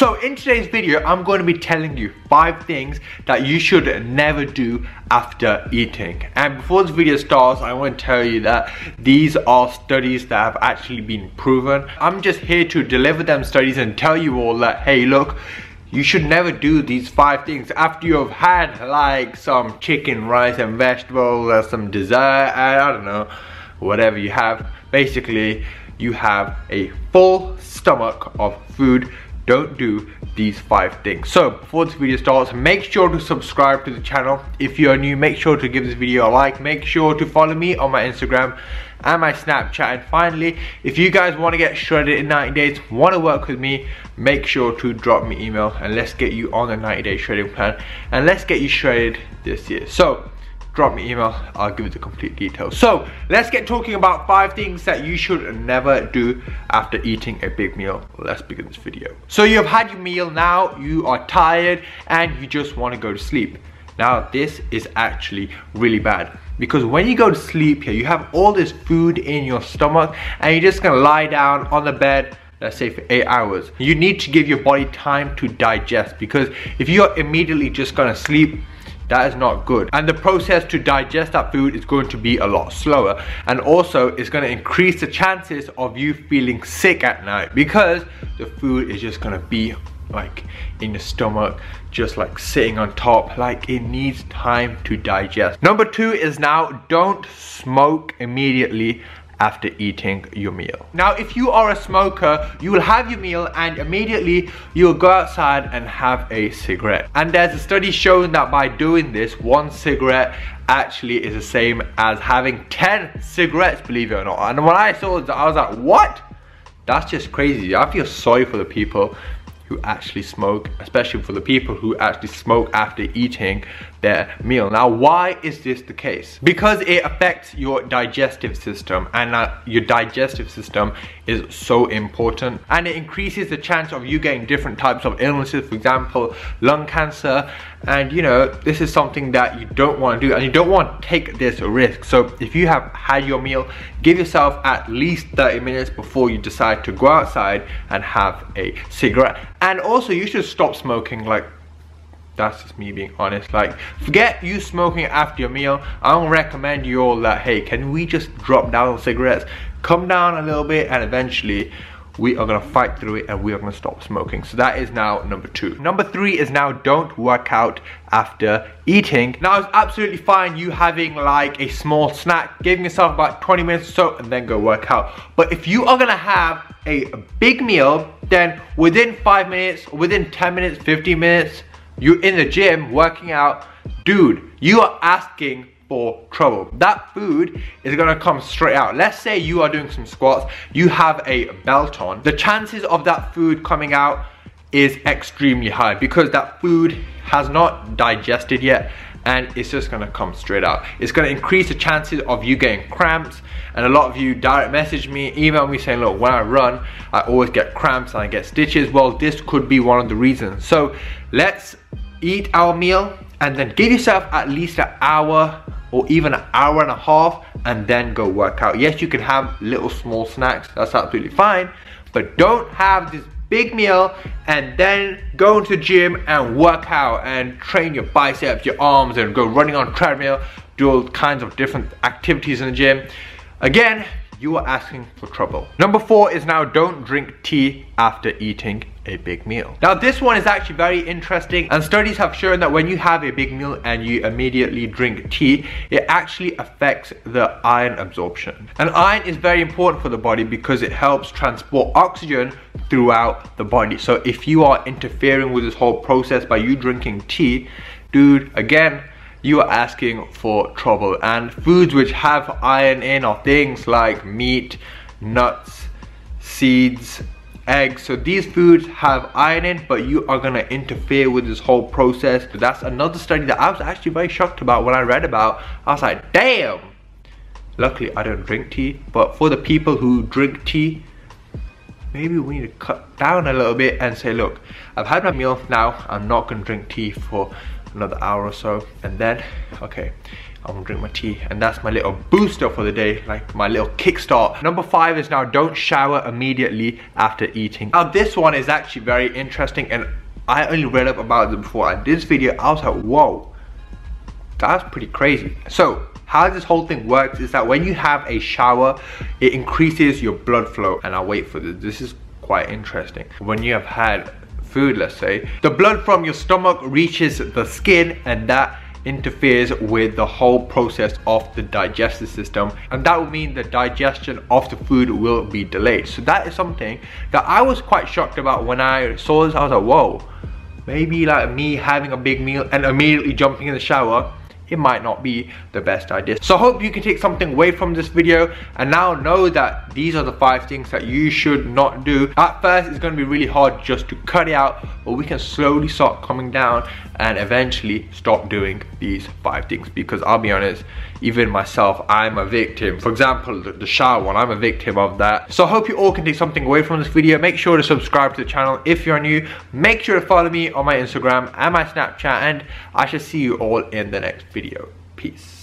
So in today's video, I'm going to be telling you 5 things that you should never do after eating. And before this video starts, I want to tell you that these are studies that have actually been proven. I'm just here to deliver them studies and tell you all that, hey look, you should never do these 5 things after you've had like some chicken, rice and vegetables or some dessert, and I don't know, whatever you have. Basically, you have a full stomach of food. Don't do these 5 things. So before this video starts, make sure to subscribe to the channel. If you're new, make sure to give this video a like. Make sure to follow me on my Instagram and my Snapchat. And finally, if you guys want to get shredded in 90 days, want to work with me, make sure to drop me email and let's get you on the 90-day shredding plan and let's get you shredded this year. So drop me email, I'll give you the complete details. So let's get talking about 5 things that you should never do after eating a big meal. Let's begin this video. So you've had your meal, now you are tired and you just want to go to sleep. Now this is actually really bad, because when you go to sleep here, you have all this food in your stomach and you're just gonna lie down on the bed, let's say for 8 hours. You need to give your body time to digest, because if you're immediately just gonna sleep, that is not good, and the process to digest that food is going to be a lot slower, and also it's going to increase the chances of you feeling sick at night, because the food is just going to be like in your stomach, just like sitting on top, like it needs time to digest. Number 2 is now don't smoke immediately after eating your meal. Now if you are a smoker, you will have your meal and immediately you will go outside and have a cigarette. And there's a study showing that by doing this, 1 cigarette actually is the same as having 10 cigarettes, believe it or not. And when I saw that, I was like, what? That's just crazy. I feel sorry for the people who actually smoke, especially for the people who actually smoke after eating their meal. Now why is this the case? Because it affects your digestive system, and your digestive system is so important, and it increases the chance of you getting different types of illnesses, for example lung cancer. And you know, this is something that you don't want to do, and you don't want to take this risk. So if you have had your meal, give yourself at least 30 minutes before you decide to go outside and have a cigarette. And also you should stop smoking. Like, that's just me being honest. Like, forget you smoking after your meal. I don't recommend you all that, hey, can we just drop down on cigarettes, come down a little bit, and eventually we are gonna fight through it and we are gonna stop smoking. So that is now number 2. Number 3 is now don't work out after eating. Now it's absolutely fine you having like a small snack, giving yourself about 20 minutes or so, and then go work out. But if you are gonna have a big meal, then within 5 minutes, within 10 minutes, 15 minutes, you're in the gym working out, dude, you are asking for trouble. That food is gonna come straight out. Let's say you are doing some squats, you have a belt on. The chances of that food coming out is extremely high, because that food has not digested yet and it's just gonna come straight out. It's gonna increase the chances of you getting cramps. And a lot of you direct message me, email me saying, look, when I run, I always get cramps and I get stitches. Well, this could be one of the reasons. So let's eat our meal and then give yourself at least an hour or even an hour and a half and then go work out. Yes, you can have little small snacks, that's absolutely fine, but don't have this big meal and then go into the gym and work out and train your biceps, your arms, and go running on a treadmill, do all kinds of different activities in the gym. Again, you are asking for trouble. Number 4 is now don't drink tea after eating a big meal. Now this one is actually very interesting, and studies have shown that when you have a big meal and you immediately drink tea, it actually affects the iron absorption. And iron is very important for the body because it helps transport oxygen throughout the body. So if you are interfering with this whole process by you drinking tea, dude, again, you are asking for trouble. And foods which have iron in are things like meat, nuts, seeds, eggs. So these foods have iron in, but you are gonna interfere with this whole process. So that's another study that I was actually very shocked about when I read about. I was like, damn. Luckily I don't drink tea, but for the people who drink tea, maybe we need to cut down a little bit and say, look, I've had my meal, now I'm not gonna drink tea for another hour or so, and then okay, I'm gonna drink my tea, and that's my little booster for the day, like my little kickstart. Number 5 is now don't shower immediately after eating. Now this one is actually very interesting, and I only read up about it before I did this video. I was like, whoa, that's pretty crazy. So how this whole thing works is that when you have a shower, it increases your blood flow. And I'll wait for this. This is quite interesting. When you have had food, let's say, the blood from your stomach reaches the skin, and that interferes with the whole process of the digestive system, and that will mean the digestion of the food will be delayed. So that is something that I was quite shocked about when I saw this. I was like, whoa, maybe like me having a big meal and immediately jumping in the shower, it might not be the best idea. So I hope you can take something away from this video, and now know that these are the 5 things that you should not do. At first it's going to be really hard just to cut it out, but we can slowly start coming down and eventually stop doing these 5 things, because I'll be honest, even myself, I'm a victim. For example, the shower one, I'm a victim of that. So I hope you all can take something away from this video. Make sure to subscribe to the channel if you're new. Make sure to follow me on my Instagram and my Snapchat, and I shall see you all in the next video. Peace.